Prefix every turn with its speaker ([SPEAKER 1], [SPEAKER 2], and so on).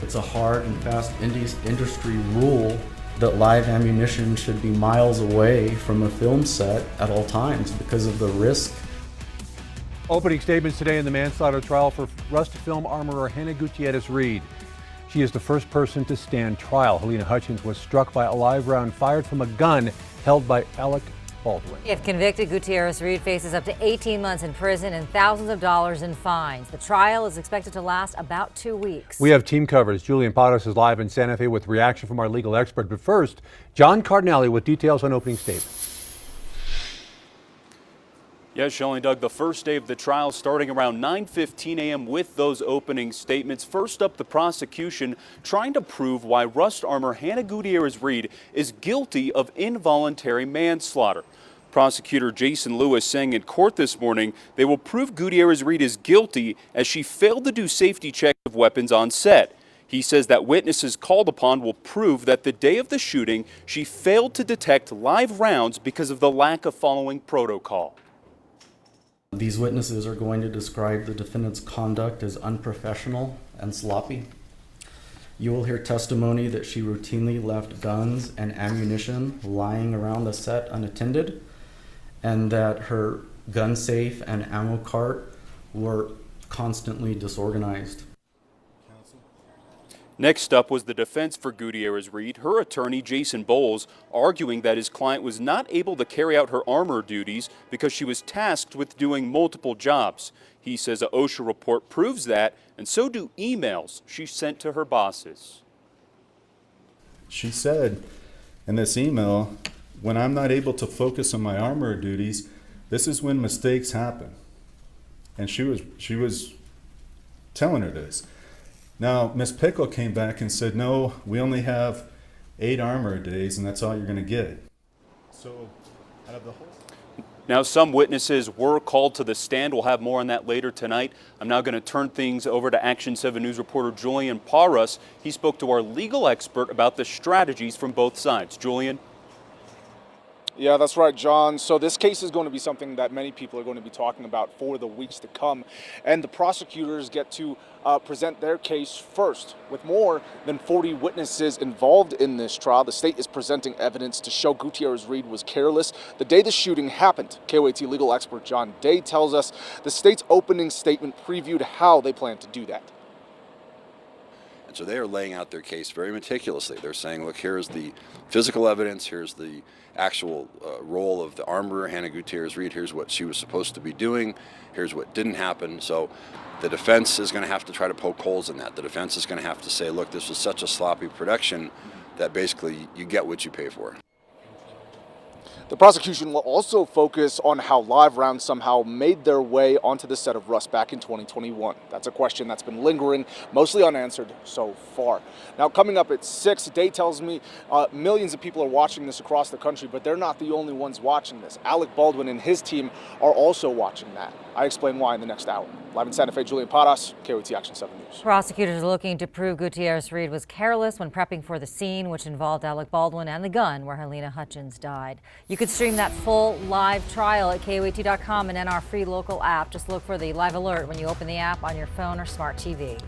[SPEAKER 1] It's a hard and fast industry rule that live ammunition should be miles away from a film set at all times because of the risk.
[SPEAKER 2] Opening statements today in the manslaughter trial for Rust film armorer Hannah Gutierrez-Reed. She is the first person to stand trial. Helena Hutchins was struck by a live round fired from a gun held by Alec Baldwin.
[SPEAKER 3] If convicted, Gutierrez-Reed faces up to 18 months in prison and thousands of dollars in fines. The trial is expected to last about 2 weeks.
[SPEAKER 2] We have team coverage. Julian Paras is live in Santa Fe with reaction from our legal expert. But first, John Cardinale with details on opening statements.
[SPEAKER 4] Yes, Shelley and Doug, the first day of the trial starting around 9:15 a.m. with those opening statements. First up, the prosecution trying to prove why Rust armor Hannah Gutierrez-Reed is guilty of involuntary manslaughter. Prosecutor Jason Lewis saying in court this morning they will prove Gutierrez-Reed is guilty as she failed to do safety checks of weapons on set. He says that witnesses called upon will prove that the day of the shooting she failed to detect live rounds because of the lack of following protocol.
[SPEAKER 1] These witnesses are going to describe the defendant's conduct as unprofessional and sloppy. You will hear testimony that she routinely left guns and ammunition lying around the set unattended, and that her gun safe and ammo cart were constantly disorganized.
[SPEAKER 4] Next up was the defense for Gutierrez-Reed, her attorney Jason Bowles arguing that his client was not able to carry out her armor duties because she was tasked with doing multiple jobs. He says a OSHA report proves that, and so do emails she sent to her bosses.
[SPEAKER 5] She said in this email, when I'm not able to focus on my armor duties, this is when mistakes happen. And she was telling her this. Now, Ms. Pickle came back and said, no, we only have 8 armor days, and that's all you're going to get. So, out of the whole...
[SPEAKER 4] Now, some witnesses were called to the stand. We'll have more on that later tonight. I'm now going to turn things over to Action 7 News reporter Julian Paras. He spoke to our legal expert about the strategies from both sides. Julian?
[SPEAKER 6] Yeah, that's right, John. So this case is going to be something that many people are going to be talking about for the weeks to come. And the prosecutors get to present their case first. With more than 40 witnesses involved in this trial, the state is presenting evidence to show Gutierrez-Reed was careless the day the shooting happened. KOAT legal expert John Day tells us the state's opening statement previewed how they plan to do that.
[SPEAKER 7] So they are laying out their case very meticulously. They're saying, look, here's the physical evidence, here's the actual role of the armorer, Hannah Gutierrez-Reed, here's what she was supposed to be doing, here's what didn't happen. So the defense is going to have to try to poke holes in that. The defense is going to have to say, look, this was such a sloppy production that basically you get what you pay for.
[SPEAKER 6] The prosecution will also focus on how live rounds somehow made their way onto the set of Rust back in 2021. That's a question that's been lingering, mostly unanswered so far. Now, coming up at 6, Day tells me millions of people are watching this across the country, but they're not the only ones watching this. Alec Baldwin and his team are also watching that. I explain why in the next hour. Live in Santa Fe, Julian Paras, KOAT Action 7 News.
[SPEAKER 3] Prosecutors are looking to prove Gutierrez-Reed was careless when prepping for the scene, which involved Alec Baldwin and the gun where Helena Hutchins died. You can stream that full live trial at KOAT.com and in our free local app. Just look for the live alert when you open the app on your phone or smart TV.